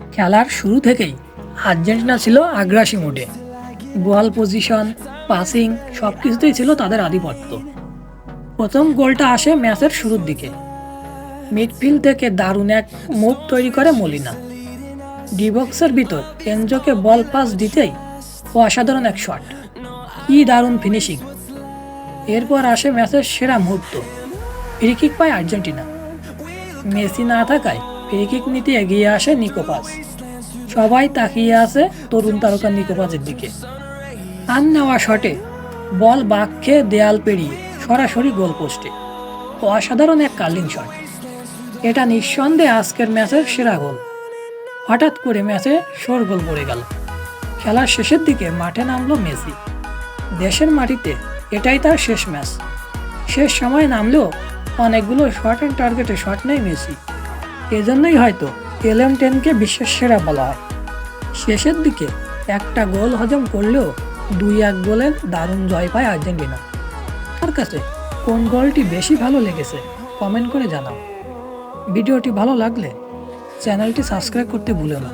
খেলার শুরু থেকেই আর্জেন্টিনা ছিল আগ্রাসী মোডে। বল পজিশন, পাসিং সব কিছুতেই ছিল তাদের আধিপত্য। প্রথম গোলটা আসে ম্যাচের শুরুর দিকে। মিডফিল্ড থেকে দারুণ এক মুভ তৈরি করে মলিনা। ডিবক্সের ভিতর এনজোকে বল পাস দিতেই অসাধারণ এক শট, কি দারুণ ফিনিশিং। এরপর আসে ম্যাচের সেরা মুহূর্ত, ফ্রি কিক পায় আর্জেন্টিনা। মেসি না থাকায় ফ্রি কিক নিতে এগিয়ে আসে নিকোপাস। সবাই তাকিয়ে আছে তরুণ তারকা নিকোপাসের দিকে। টান নেওয়া শটে বল বাঁক খেয়ে দেয়াল পেরিয়ে সরাসরি গোল পোস্টে। অসাধারণ এক কার্লিং শট। এটা নিঃসন্দেহে আজকের ম্যাচের সেরা গোল। হঠাৎ করে ম্যাচে শোরগোল পড়ে গেল। খেলার শেষের দিকে মাঠে নামলো মেসি। দেশের মাটিতে এটাই তার শেষ ম্যাচ। শেষ সময় নামলেও অনেকগুলো শর্ট অ্যান্ড টার্গেটে শট নেয় মেসি। এজন্যই হয়তো এলএম10কে বিশ্বের সেরা বলা হয়। শেষের দিকে একটা গোল হজম করলেও 2-1 গোলের দারুণ জয় পায় আর্জেন্টিনা। তার কাছে কোন গোলটি বেশি ভালো লেগেছে কমেন্ট করে জানাও। ভিডিওটি ভালো লাগলে চ্যানেলটি সাবস্ক্রাইব করতে ভুলো না।